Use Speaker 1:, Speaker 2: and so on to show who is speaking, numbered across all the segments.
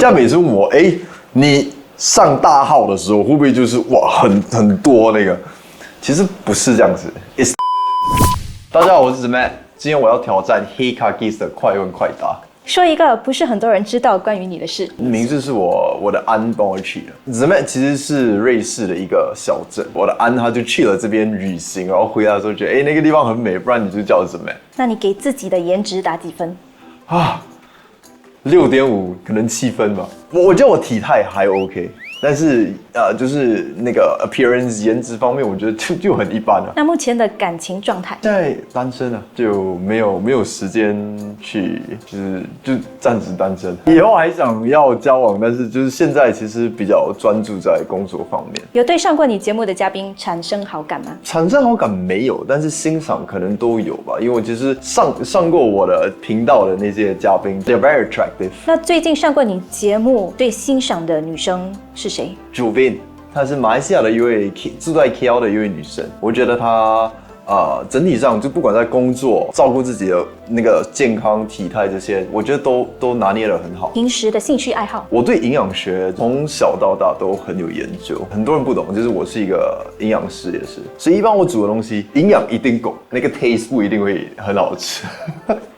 Speaker 1: 在每次问我，你上大号的时候会不会就是哇很多那个？其实不是这样子。大家好，我是 Matt， 今天我要挑战 HeyKaGeeks 的快问快答。
Speaker 2: 说一个不是很多人知道关于你的事。
Speaker 1: 名字是我的安帮我取的。Zermatt 其实是瑞士的一个小镇，我的安他就去了这边旅行，然后回来的时候觉得那个地方很美，不然你就叫 Zermatt。
Speaker 2: 那你给自己的颜值打几分？
Speaker 1: 6.5，可能7分吧。我觉得我体态还 OK， 但是就是那个 appearance 颜值方面，我觉得就很一般了。
Speaker 2: 那目前的感情状态？
Speaker 1: 现在单身啊，就没有时间去，就暂时单身。以后还想要交往，但是就是现在其实比较专注在工作方面。
Speaker 2: 有对上过你节目的嘉宾产生好感吗？
Speaker 1: 产生好感没有，但是欣赏可能都有吧。因为我其实上过我的频道的那些嘉宾 ，they're very attractive。
Speaker 2: 那最近上过你节目最欣赏的女生是谁
Speaker 1: ？Jovin， 她是马来西亚的一位住在 KL 的一位女生，我觉得她整体上就不管在工作、照顾自己的那个健康、体态这些，我觉得都拿捏得很好。
Speaker 2: 平时的兴趣爱好？我
Speaker 1: 对营养学从小到大都很有研究，很多人不懂，就是我是一个营养师也是，所以一般我煮的东西营养一定够，那个 taste 不一定会很好吃。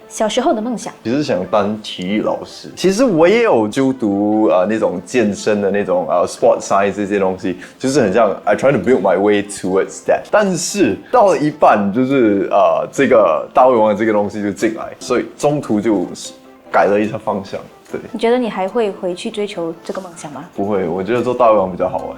Speaker 2: 小时候的梦想，
Speaker 1: 其实想当体育老师。其实我也有就读那种健身的那种sport science 这些东西，就是很像 I try to build my way towards that。但是到了一半，就是这个大胃王的这个东西就进来，所以中途就改了一下方向。对，
Speaker 2: 你觉得你还会回去追求这个梦想吗？
Speaker 1: 不会，我觉得做大胃王比较好玩。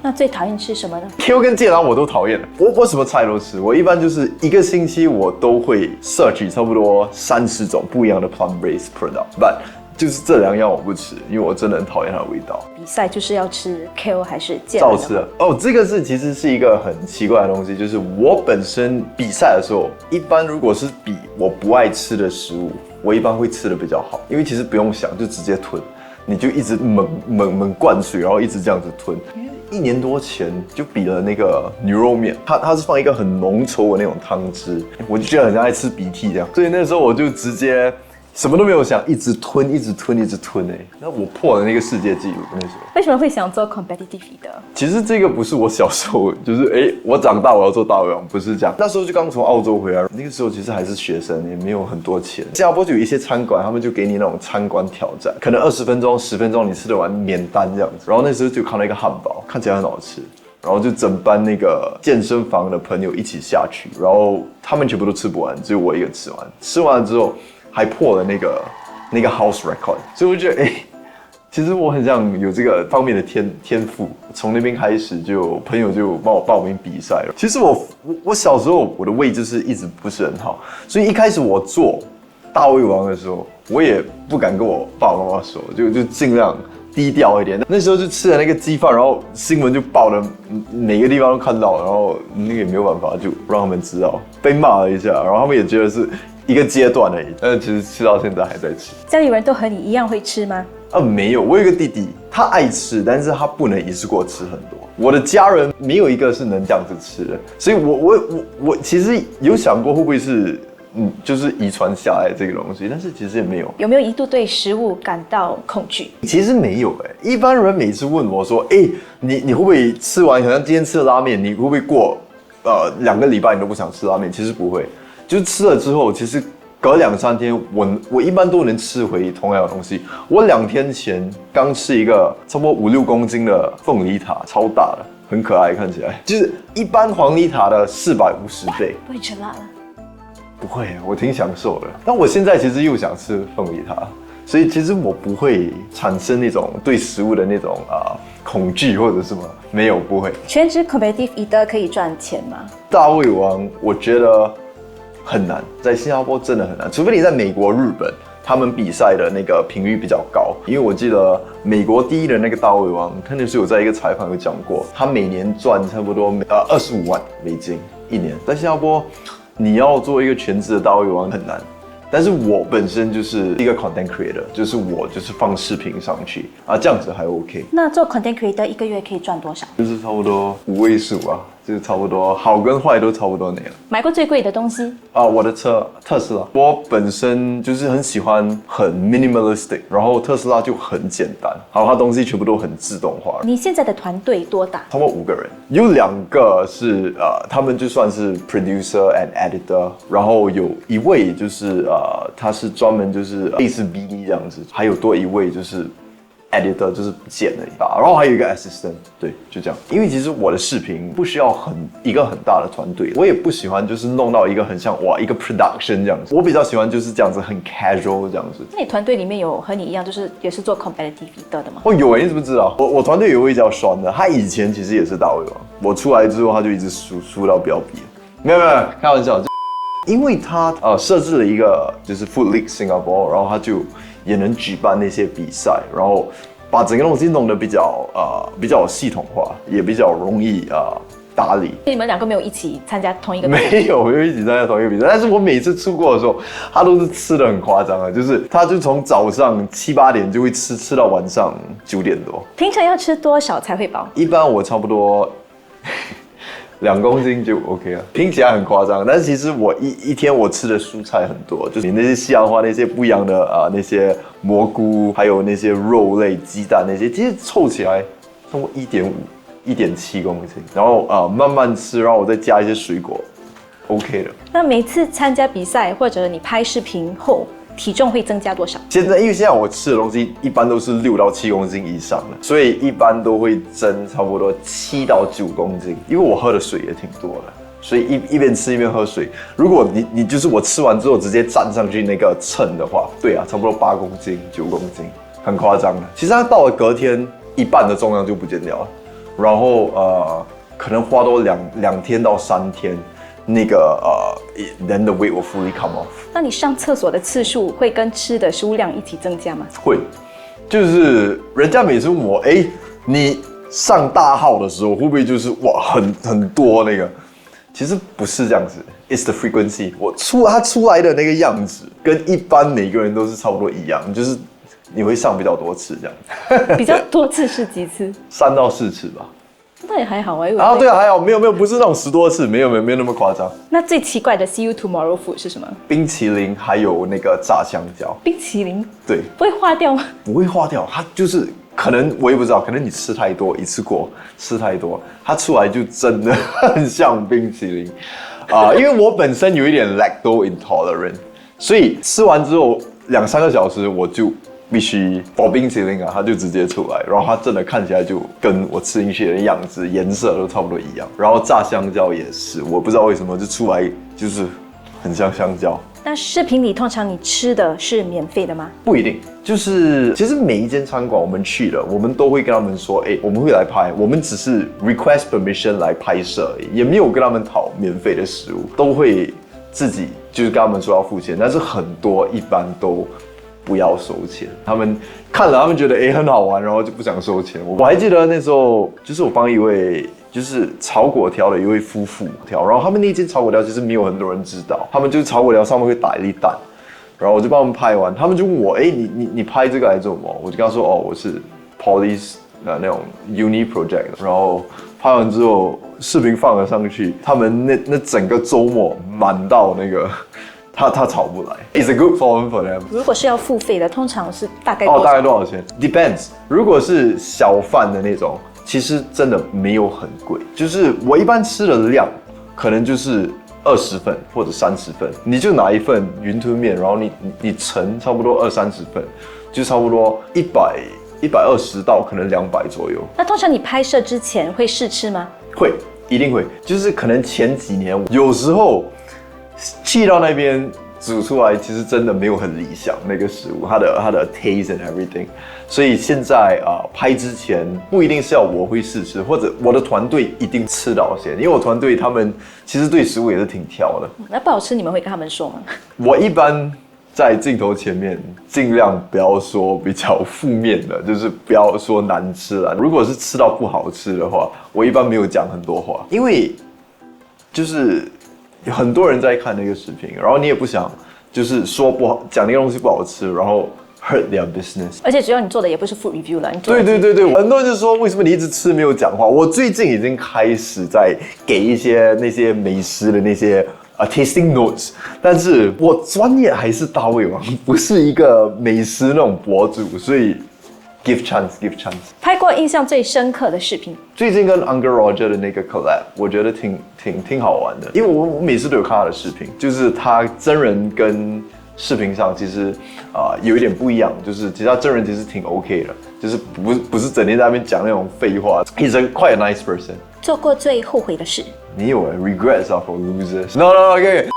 Speaker 2: 那最讨厌吃什么呢
Speaker 1: ？Q 跟芥蓝我都讨厌，我什么菜都吃。我一般就是一个星期我都会摄取差不多30种不一样的 plant-based product，but 就是这2样我不吃，因为我真的很讨厌它的味道。
Speaker 2: 比赛就是要吃 Q 还是芥蓝？
Speaker 1: 照吃哦，这个其实是一个很奇怪的东西，就是我本身比赛的时候，一般如果是比我不爱吃的食物，我一般会吃的比较好，因为其实不用想，就直接吞。你就一直猛灌水，然后一直这样子吞。1年多前就比了那个牛肉面，它是放一个很浓稠的那种汤汁，我就觉得很像在吃鼻涕这样，所以那时候我就直接什么都没有想，一直吞那我破了那个世界纪录那时候。
Speaker 2: 为什么会想做 competitive 的？
Speaker 1: 其实这个不是我小时候，就是我长大我要做大胃王，不是这样。那时候就刚从澳洲回来，那个时候其实还是学生，也没有很多钱。新加坡就有一些餐馆，他们就给你那种餐馆挑战，可能20分钟、10分钟你吃得完免单这样子。然后那时候就看到一个汉堡，看起来很好吃。然后就整班那个健身房的朋友一起下去，然后他们全部都吃不完，只有我一个吃完。吃完了之后还破了那个 house record， 所以我觉得其实我很像有这个方面的天赋。从那边开始朋友就帮我报名比赛了。其实我小时候我的胃就是一直不是很好，所以一开始我做大胃王的时候，我也不敢跟我爸爸妈妈说，就尽量低调一点。那时候就吃了那个鸡饭，然后新闻就报了，每个地方都看到，然后那个也没有办法，就让他们知道，被骂了一下，然后他们也觉得是一个阶段而已。但是其实吃到现在还在吃。
Speaker 2: 家里人都和你一样会吃吗？
Speaker 1: 没有，我有一个弟弟，他爱吃，但是他不能一次过吃很多。我的家人没有一个是能这样子吃的，所以我其实有想过会不会是就是遗传下来这个东西，但是其实也没有。
Speaker 2: 有没有一度对食物感到恐惧？
Speaker 1: 其实没有一般人每次问我说，你会不会吃完，好像今天吃了拉面，你会不会过2个礼拜你都不想吃拉面？其实不会，就是吃了之后，其实隔2-3天，我一般都能吃回同样的东西。我2天前刚吃一个差不多5-6公斤的凤梨塔，超大的，很可爱，看起来就是一般黄梨塔的450倍。
Speaker 2: 不会吃辣了？
Speaker 1: 不会，我挺享受的。但我现在其实又想吃凤梨塔，所以其实我不会产生那种对食物的那种恐惧或者什么，没有，不会。
Speaker 2: 全职 competitive eater 可以赚钱吗？
Speaker 1: 大胃王我觉得很难，在新加坡真的很难，除非你在美国、日本，他们比赛的那个频率比较高。因为我记得美国第1的那个大胃王，他那时候有在一个采访有讲过，他每年赚差不多25万美金1年。在新加坡，你要做一个全职的大胃王很难。但是我本身就是一个 content creator， 就是我放视频上去这样子还 OK。
Speaker 2: 那做 content creator 1个月可以赚多少？
Speaker 1: 就是差不多5位数就差不多好跟坏都差不多那样。
Speaker 2: 买过最贵的东西？
Speaker 1: 我的车特斯拉，我本身就是很喜欢很 minimalistic， 然后特斯拉就很简单，然后它东西全部都很自动化。
Speaker 2: 你现在的团队多大？
Speaker 1: 差不多5个人，有2个是他们就算是 producer and editor， 然后有1位就是他是专门就是类似 BD 这样子，还有多1位就是。editor 就是剪而已吧，然后还有一个 assistant， 对，就这样。因为其实我的视频不需要一个很大的团队，我也不喜欢就是弄到一个很像一个 production 这样子，我比较喜欢就是这样子很 casual 这样子。
Speaker 2: 那你团队里面有和你一样就是也是做 competitive leader 的吗？
Speaker 1: 有你怎么知道？我团队有一位叫双的，他以前其实也是大胃王，我出来之后他就一直输到不要比。没有，开玩笑。因为他设置了一个就是 Food League Singapore， 然后他就也能举办那些比赛，然后把整个东西弄得比较系统化，也比较容易打理。
Speaker 2: 你们2个没有一起参加同一个比赛？
Speaker 1: 没有，我就一起参加同一个比赛。但是我每次出国的时候，他都是吃的很夸张啊，就是他就从早上7、8点就会吃到晚上9点多。
Speaker 2: 平常要吃多少才会饱？
Speaker 1: 一般我差不多。2公斤就 OK 了，听起来很夸张，但是其实我一天我吃的蔬菜很多，就是那些西洋花那些不一样的那些蘑菇，还有那些肉类、鸡蛋那些，其实凑起来差不多1.5、1.7公斤，然后慢慢吃，然后我再加一些水果 ，OK 的。
Speaker 2: 那每次参加比赛或者你拍视频后，体重会增加多少？
Speaker 1: 因为现在我吃的东西一般都是6到7公斤以上的，所以一般都会增差不多7到9公斤。因为我喝的水也挺多的，所以一边吃一边喝水。如果你就是我吃完之后直接站上去那个秤的话，对啊，差不多8公斤、9公斤，很夸张的。其实它到了隔天，一半的重量就不见掉了，然后可能花多2天到3天。那个then the weight will fully come off。
Speaker 2: 那你上厕所的次数会跟吃的数量一起增加吗？
Speaker 1: 会，就是人家每次问我，你上大号的时候会不会就是很多那个？其实不是这样子 ，it's the frequency。它出来的那个样子，跟一般每个人都是差不多一样，就是你会上比较多次这样。
Speaker 2: 比较多次是几次
Speaker 1: ？3到4次吧。
Speaker 2: 那也还好啊。
Speaker 1: 对啊，还好，没有，不是那种10多次，没有那么夸张。
Speaker 2: 那最奇怪的 See You Tomorrow food 是什么？
Speaker 1: 冰淇淋还有那个炸香蕉。
Speaker 2: 冰淇淋？对，不会化掉吗？
Speaker 1: 不会化掉，它就是可能我也不知道，可能你吃太多，一次过吃太多，它出来就真的很像冰淇淋因为我本身有一点 lactose intolerant， 所以吃完之后2-3个小时我就。必须冰淇淋它就直接出来，然后它真的看起来就跟我吃进去的样子、颜色都差不多一样。然后炸香蕉也是，我不知道为什么就出来就是很像香蕉。
Speaker 2: 那视频里通常你吃的是免费的吗？
Speaker 1: 不一定，就是其实每一间餐馆我们去了，我们都会跟他们说，我们会来拍，我们只是 request permission 来拍摄而已，也没有跟他们讨免费的食物，都会自己就是跟他们说要付钱，但是很多一般都。不要收钱，他们看了，他们觉得很好玩，然后就不想收钱。我还记得那时候，就是我帮一位就是炒粿条的一位夫妇条，然后他们那间炒粿条其实没有很多人知道，他们就是炒粿条上面会打一粒蛋，然后我就帮他们拍完，他们就问我，你拍这个来做什么？我就跟他说，我是 Poly 那种 Uni Project， 然后拍完之后视频放了上去，他们那整个周末满到那个。他炒不来 ，It's a good problem for them。
Speaker 2: 如果是要付费的，通常是大概多少？
Speaker 1: 大概多少钱 ？Depends。如果是小贩的那种，其实真的没有很贵。就是我一般吃的量，可能就是20份或者30份，你就拿一份云吞面，然后你盛差不多20-30份，就差不多120到可能200左右。
Speaker 2: 那通常你拍摄之前会试吃吗？
Speaker 1: 会，一定会。就是可能前几年有时候。去到那边煮出来，其实真的没有很理想那个食物，它的 taste and everything。所以现在拍之前不一定是要我会试吃，或者我的团队一定吃到先，因为我团队他们其实对食物也是挺挑的。
Speaker 2: 那不好吃你们会跟他们说吗？
Speaker 1: 我一般在镜头前面尽量不要说比较负面的，就是不要说难吃了。如果是吃到不好吃的话，我一般没有讲很多话，因为就是。有很多人在看那个视频，然后你也不想就是说不好，讲那个东西不好吃，然后 hurt their business。
Speaker 2: 而且主要你做的也不是 food review 了，你做的
Speaker 1: 对，很多人就说为什么你一直吃没有讲话？我最近已经开始在给一些那些美食的那些tasting notes， 但是我专业还是大胃王，不是一个美食那种博主，所以 give chance。
Speaker 2: 拍过印象最深刻的视频，
Speaker 1: 最近跟 Uncle Roger 的那个 collab， 我觉得挺好玩的，因为我每次都有看他的视频，就是他真人跟视频上其实有一点不一样，就是其实他真人其实挺 OK 的，就是不是整天在那边讲那种废话。He's quite a nice person。
Speaker 2: 做过最后悔的事，
Speaker 1: 你有regrets are for losers。No OK。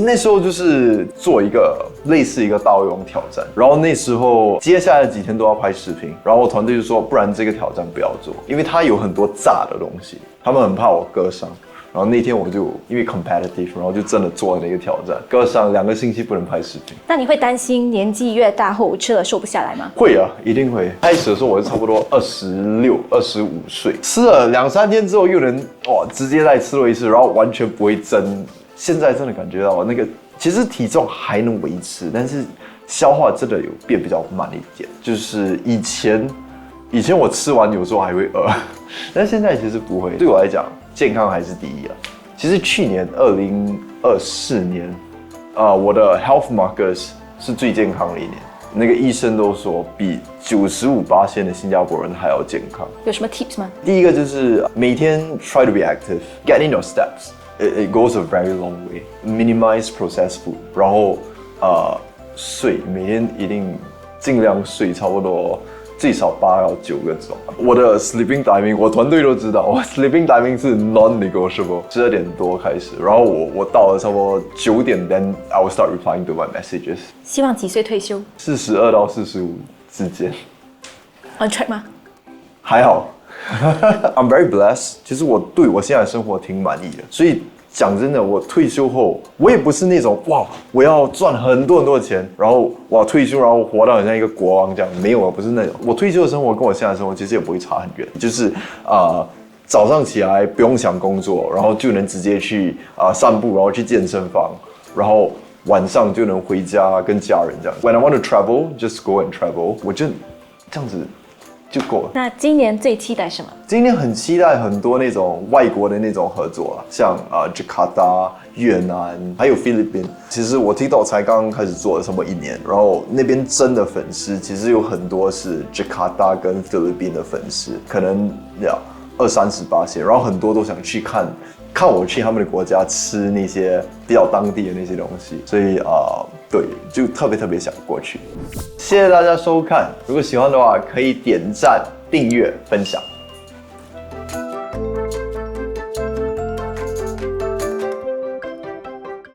Speaker 1: 那时候就是做一个类似一个大胃王挑战，然后那时候接下来几天都要拍视频，然后我团队就说，不然这个挑战不要做，因为它有很多炸的东西，他们很怕我割伤。然后那天我就因为 competitive， 然后就真的做了那个挑战，割伤2个星期不能拍视频。
Speaker 2: 那你会担心年纪越大后吃了瘦不下来吗？
Speaker 1: 会啊，一定会。开始的时候我是差不多26、25岁，吃了2-3天之后又能直接再吃多一次，然后完全不会增。现在真的感觉到那个其实体重还能维持，但是消化真的有变比较慢一点。就是以前我吃完有时候还会饿，但现在其实不会。对我来讲，健康还是第一啊。其实去年2024年，我的 health markers 是最健康的一年。那个医生都说比95%的新加坡人还要健康。
Speaker 2: 有什么 tips 吗？
Speaker 1: 第一个就是每天 try to be active, get in your steps. It goes a very long way. Minimize processed food. 然后睡，每天一定尽量睡差不多最少8到9个钟。我的 sleeping timing 我团队都知道，我 sleeping timing 是 non-negotiable， 12点多开始，然后我到了差不多9点 ，then I will start replying to my messages。
Speaker 2: 希望几岁退休
Speaker 1: 42到45之间。
Speaker 2: On track 吗？
Speaker 1: 还好。I'm very blessed。其实我对我现在的生活挺满意的，所以讲真的，我退休后，我也不是那种我要赚很多的钱，然后退休，然后活到很像一个国王这样，没有，不是那种。我退休的生活跟我现在的生活其实也不会差很远，就是早上起来不用想工作，然后就能直接去散步，然后去健身房，然后晚上就能回家跟家人这样。When I want to travel, just go and travel。我就这样子。就够了。
Speaker 2: 那今年最期待什么？
Speaker 1: 今年很期待很多那种外国的那种合作啊，像Jakarta、越南还有菲律宾。其实我 TikTok 才刚刚开始做了差不多1年，然后那边真的粉丝其实有很多是 Jakarta 跟菲律宾的粉丝，可能20-30%，然后很多都想去看我去他们的国家吃那些比较当地的那些东西，所以对，就特别想过去。谢谢大家收看，如果喜欢的话可以点赞、订阅、分享。